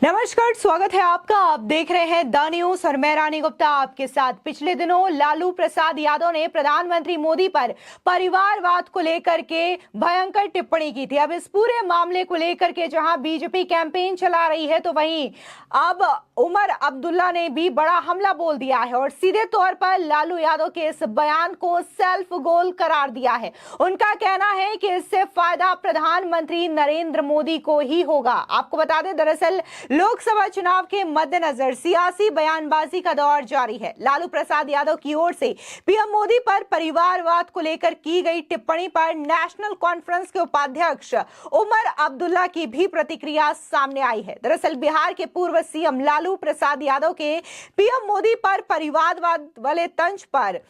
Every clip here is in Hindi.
नमस्कार, स्वागत है आपका। आप देख रहे हैं द न्यूज और मैं रानी गुप्ता आपके साथ। पिछले दिनों लालू प्रसाद यादव ने प्रधानमंत्री मोदी पर परिवारवाद को लेकर के भयंकर टिप्पणी की थी। अब इस पूरे मामले को लेकर के जहां बीजेपी कैंपेन चला रही है, तो वहीं अब उमर अब्दुल्ला ने भी बड़ा हमला बोल दिया है और सीधे तौर पर लालू यादव के इस बयान को सेल्फ गोल करार दिया है। उनका कहना है कि इससे फायदा प्रधानमंत्री नरेंद्र मोदी को ही होगा। आपको बता दें, दरअसल लोकसभा चुनाव के मद्देनजर सियासी बयानबाजी का दौर जारी है। लालू प्रसाद यादव की ओर से पीएम मोदी पर परिवारवाद को लेकर की गई टिप्पणी पर नेशनल कॉन्फ्रेंस के उपाध्यक्ष उमर अब्दुल्ला की भी प्रतिक्रिया सामने आई है। दरअसल बिहार के पूर्व सीएम लालू प्रसाद यादव के पीएम मोदी पर परिवारवाद वाले तंज पर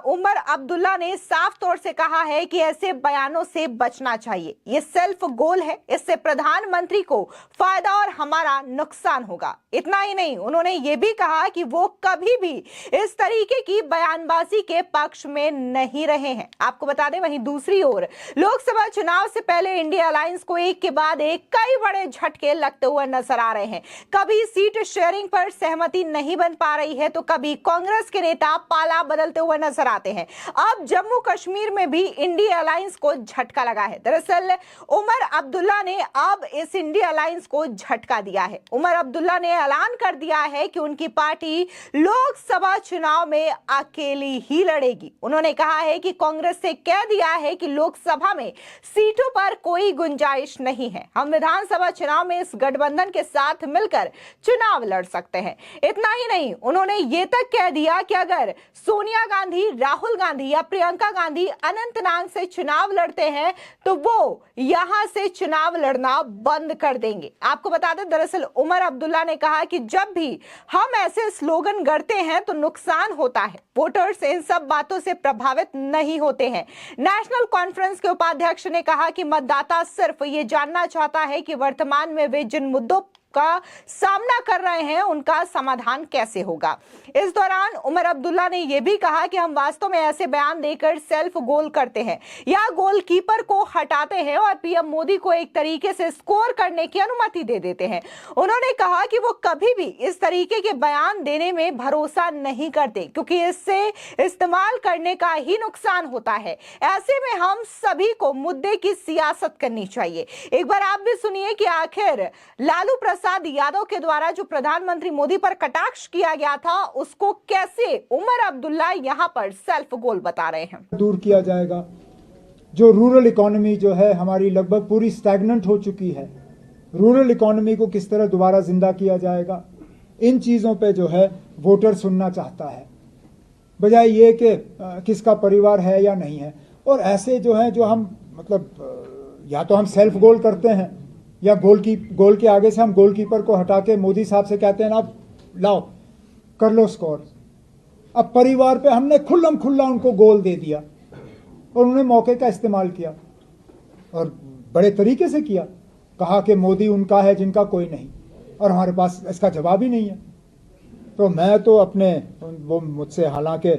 उमर अब्दुल्ला ने साफ तौर से कहा है कि ऐसे बयानों से बचना चाहिए। ये सेल्फ गोल है, इससे प्रधानमंत्री को फायदा और हमारा नुकसान होगा। इतना ही नहीं, उन्होंने ये भी कहा कि वो कभी भी इस तरीके की बयानबाजी के पक्ष में नहीं रहे हैं। आपको बता दें, वहीं दूसरी ओर लोकसभा चुनाव से पहले इंडिया अलायंस को एक के बाद एक कई बड़े झटके लगते हुए नजर आ रहे हैं। कभी सीट शेयरिंग पर सहमति नहीं बन पा रही है, तो कभी कांग्रेस के नेता पाला बदलते हुए नजर आते हैं। अब जम्मू कश्मीर में भी इंडिया अलायंस को झटका लगा है। दरअसल उमर अब्दुल्ला ने अब इस इंडिया अलायंस को झटका दिया है। उमर अब्दुल्ला ने ऐलान कर दिया है कि उनकी पार्टी लोकसभा चुनाव में अकेली ही लड़ेगी। उन्होंने कहा है कि कांग्रेस से कह दिया है कि लोकसभा में सीटों पर कोई गुंजाइश नहीं है। हम विधानसभा चुनाव में इस गठबंधन के साथ मिलकर चुनाव लड़ सकते हैं। इतना ही नहीं, उन्होंने ये तक कह दिया कि अगर सोनिया गांधी, राहुल गांधी या प्रियंका गांधी अनंतनाग से चुनाव लड़ते हैं तो वो यहां से चुनाव लड़ना बंद कर देंगे। आपको बता दें, दरअसल उमर अब्दुल्ला ने कहा कि जब भी हम ऐसे स्लोगन गढ़ते हैं तो नुकसान होता है। वोटर्स इन सब बातों से प्रभावित नहीं होते हैं। नेशनल कॉन्फ्रेंस के उपाध्यक्ष ने कहा कि मतदाता सिर्फ ये जानना चाहता है कि वर्तमान में वे जिन मुद्दों का सामना कर रहे हैं उनका समाधान कैसे होगा। इस दौरान उमर अब्दुल्ला ने यह भी कहा कि हम वास्तव में ऐसे बयान देकर सेल्फ गोल करते हैं या गोलकीपर को हटाते हैं और पीएम मोदी को एक तरीके से स्कोर करने की अनुमति दे देते हैं। उन्होंने कहा कि वो कभी भी इस तरीके के बयान देने में भरोसा नहीं करते, क्योंकि इससे इस्तेमाल करने का ही नुकसान होता है। ऐसे में हम सभी को मुद्दे की सियासत करनी चाहिए। एक बार आप भी सुनिए कि आखिर लालू प्रसाद यादव के द्वारा जो प्रधानमंत्री मोदी पर कटाक्ष किया गया था, उसको कैसे उमर अब्दुल्ला यहां पर सेल्फ गोल बता रहे हैं। दूर किया जाएगा। जो रूरल इकोनॉमी जो है हमारी लगभग पूरी स्टैग्नेंट हो चुकी है, रूरल इकोनॉमी को किस तरह दोबारा जिंदा किया जाएगा, इन चीजों पे जो है वोटर सुनना चाहता है, बजाय ये कि किसका परिवार है या नहीं है। और ऐसे जो है, जो हम मतलब या तो हम सेल्फ गोल करते हैं या गोल के आगे से हम गोलकीपर को हटा के मोदी साहब से कहते हैं ना, लाओ कर लो स्कोर। अब परिवार पे हमने खुल्लम खुल्ला उनको गोल दे दिया और उन्होंने मौके का इस्तेमाल किया और बड़े तरीके से किया। कहा कि मोदी उनका है जिनका कोई नहीं, और हमारे पास इसका जवाब ही नहीं है। तो मैं तो अपने, वो मुझसे हालांकि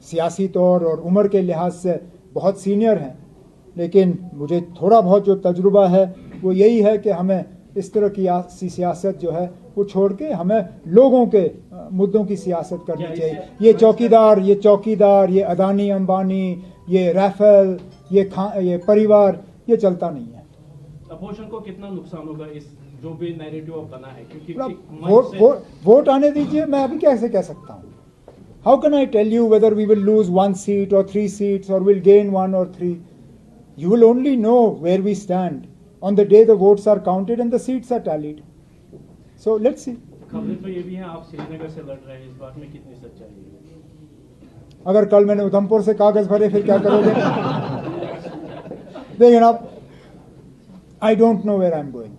सियासी तौर और उम्र के लिहाज से बहुत सीनियर हैं, लेकिन मुझे थोड़ा बहुत जो तजुर्बा है वो यही है कि हमें इस तरह की सियासत जो है वो छोड़ के हमें लोगों के मुद्दों की सियासत करनी चाहिए। ये चौकीदार, ये अदानी अंबानी, ये राफेल, ये परिवार, ये चलता नहीं है। अपोजिशन को कितना नुकसान होगा इस जो भी नैरेटिव बना है, क्योंकि वोट आने दीजिए। मैं अभी कैसे कह सकता हूँ? How can I tell you whether we will lose 1 seat or 3 seats or will gain 1 or 3? You will only know where we stand on the day the votes are counted and the seats are tallied. So let's see. खबरें तो ये भी हैं, आप श्रीनगर से लड़ रहे हैं, इस बात में कितनी सच्चाई है? अगर कल मैंने उधमपुर से कागज भरे फिर क्या करोगे? देखिए ना, I don't know where I'm going.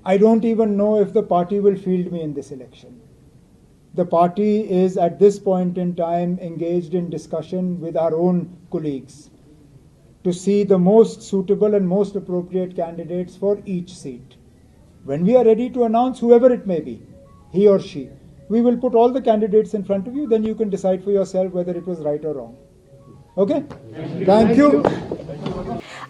I don't even know if the party will field me in this election. The party is at this point in time engaged in discussion with our own colleagues to see the most suitable and most appropriate candidates for each seat. When we are ready to announce whoever it may be, he or she, we will put all the candidates in front of you, then you can decide for yourself whether it was right or wrong. Okay? Thank you.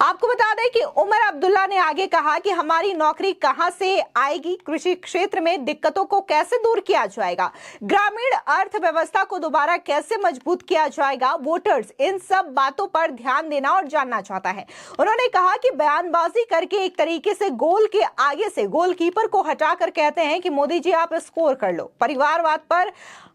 आपको बता दें है कि उमर अब्दुल्ला ने आगे कहा कि हमारी नौकरी कहां से आएगी, कृषि क्षेत्र में दिक्कतों को कैसे दूर किया जाएगा, ग्रामीण अर्थव्यवस्था को दोबारा कैसे मजबूत किया जाएगा, वोटर्स इन सब बातों पर ध्यान देना और जानना चाहता है। उन्होंने कहा कि बयानबाजी करके एक तरीके से गोल के आगे से गोलकीपर को हटाकर कहते हैं कि मोदी जी आप स्कोर कर लो। परिवारवाद पर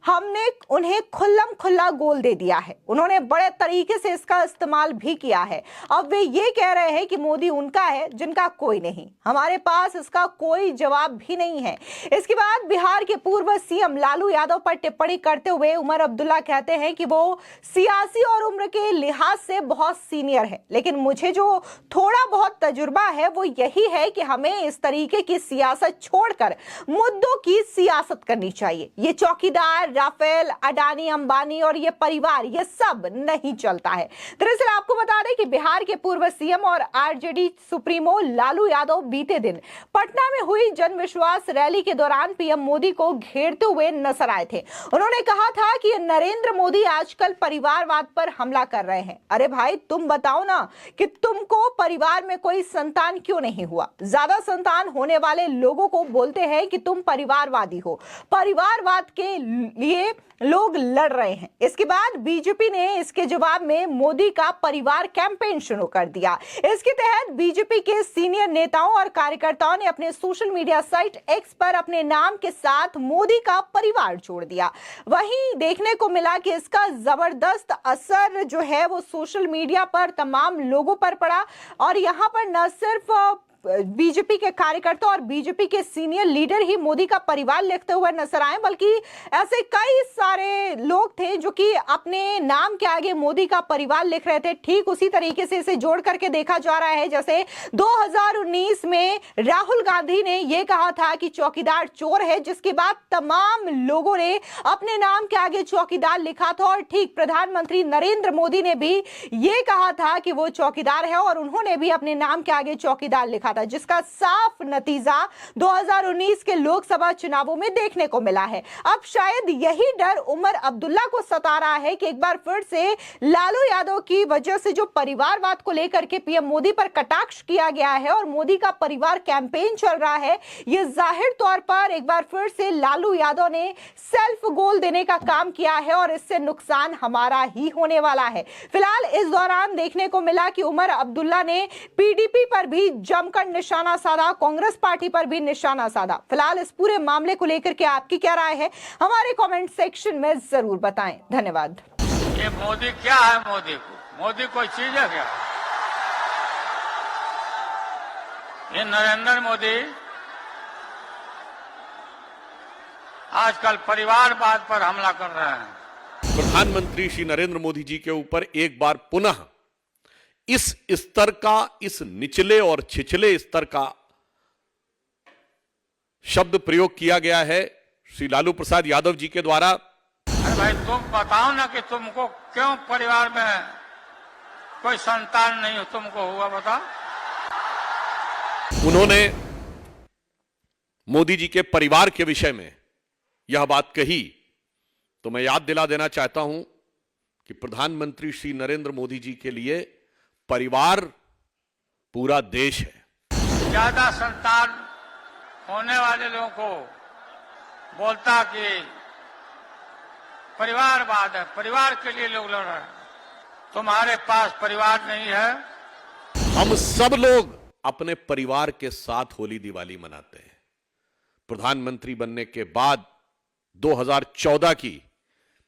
हमने उन्हें खुल्लम खुल्ला गोल दे दिया है। उन्होंने बड़े तरीके से इसका इस्तेमाल भी किया है। अब वे ये कह रहे हैं कि मोदी उनका है जिनका कोई नहीं। हमारे पास इसका कोई जवाब भी नहीं है। इसके बाद बिहार के पूर्व सीएम लालू यादव पर टिप्पणी करते हुए उमर अब्दुल्ला कहते हैं कि वो सियासी और उम्र के लिहाज से बहुत सीनियर है, लेकिन मुझे जो थोड़ा बहुत तजुर्बा है वो यही है कि हमें इस तरीके की सियासत छोड़कर मुद्दों की सियासत करनी चाहिए। ये चौकीदार, राफेल, अडानी, अंबानी और ये परिवार, ये सब नहीं चलता है। दरअसल आपको बता दें कि बिहार के पूर्व सीएम और आरजेडी सुप्रीमो लालू यादव बीते दिन पटना में हुई जन विश्वास रैली के दौरान पीएम मोदी को घेरते हुए नजर आए थे। उन्होंने कहा था कि नरेंद्र मोदी आजकल परिवारवाद पर हमला कर रहे हैं। अरे भाई तुम बताओ ना कि तुमको परिवार में कोई संतान क्यों नहीं हुआ? ज्यादा संतान होने वाले लोगों को बोलते हैं कि तुम परिवारवादी हो। परिवारवाद के लिए लोग लड़ रहे हैं। इसके बाद बीजेपी ने इसके जवाब में मोदी का परिवार कैंपेन शुरू कर दिया। इसके तहत बीजेपी के सीनियर नेताओं और कार्यकर्ताओं ने अपने सोशल मीडिया साइट एक्स पर अपने नाम के साथ मोदी का परिवार जोड़ दिया। वहीं देखने को मिला कि इसका जबरदस्त असर जो है वो सोशल मीडिया पर तमाम लोगों पर पड़ा और यहां पर न सिर्फ बीजेपी के कार्यकर्ता और बीजेपी के सीनियर लीडर ही मोदी का परिवार लिखते हुए नजर आए, बल्कि ऐसे कई सारे लोग थे जो कि अपने नाम के आगे मोदी का परिवार लिख रहे थे। ठीक उसी तरीके से इसे जोड़ करके देखा जा रहा है जैसे 2019 में राहुल गांधी ने यह कहा था कि चौकीदार चोर है, जिसके बाद तमाम लोगों ने अपने नाम के आगे चौकीदार लिखा था। और ठीक प्रधानमंत्री नरेंद्र मोदी ने भी यह कहा था कि वो चौकीदार है और उन्होंने भी अपने नाम के आगे चौकीदार लिखा था, जिसका साफ नतीजा 2019 के लोकसभा चुनावों में देखने को मिला है। अब शायद यही डर उमर अब्दुल्ला को सता रहा है कि एक बार फिर से लालू यादव की वजह से जो परिवारवाद को लेकर के पीएम मोदी पर कटाक्ष किया गया है और मोदी का परिवार कैंपेन चल रहा है, यह जाहिर तौर पर एक बार फिर से लालू यादव ने सेल्फ गोल देने का काम किया है और इससे नुकसान हमारा ही होने वाला है। फिलहाल इस दौरान देखने को मिला कि उमर अब्दुल्ला ने पीडीपी पर भी जमकर निशाना साधा, कांग्रेस पार्टी पर भी निशाना साधा। फिलहाल इस पूरे मामले को लेकर के आपकी क्या राय है, हमारे कमेंट सेक्शन में जरूर बताएं। धन्यवाद। ये मोदी क्या है? मोदी कोई चीज है क्या? ये नरेंद्र मोदी आजकल परिवारवाद पर हमला कर रहे हैं। प्रधानमंत्री श्री नरेंद्र मोदी जी के ऊपर एक बार पुनः इस स्तर का, इस निचले और छिछले स्तर का शब्द प्रयोग किया गया है श्री लालू प्रसाद यादव जी के द्वारा। अरे भाई तुम बताओ ना कि तुमको क्यों परिवार में कोई संतान नहीं हो, तुमको हुआ बताओ। उन्होंने मोदी जी के परिवार के विषय में यह बात कही तो मैं याद दिला देना चाहता हूं कि प्रधानमंत्री श्री नरेंद्र मोदी जी के लिए परिवार पूरा देश है। ज्यादा संतान होने वाले लोगों को बोलता कि परिवारवाद है, परिवार के लिए लोग लड़ रहे हैं। तुम्हारे पास परिवार नहीं है। हम सब लोग अपने परिवार के साथ होली दिवाली मनाते हैं। प्रधानमंत्री बनने के बाद 2014 की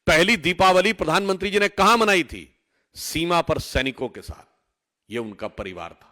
पहली दीपावली प्रधानमंत्री जी ने कहां मनाई थी? सीमा पर सैनिकों के साथ। यह उनका परिवार था।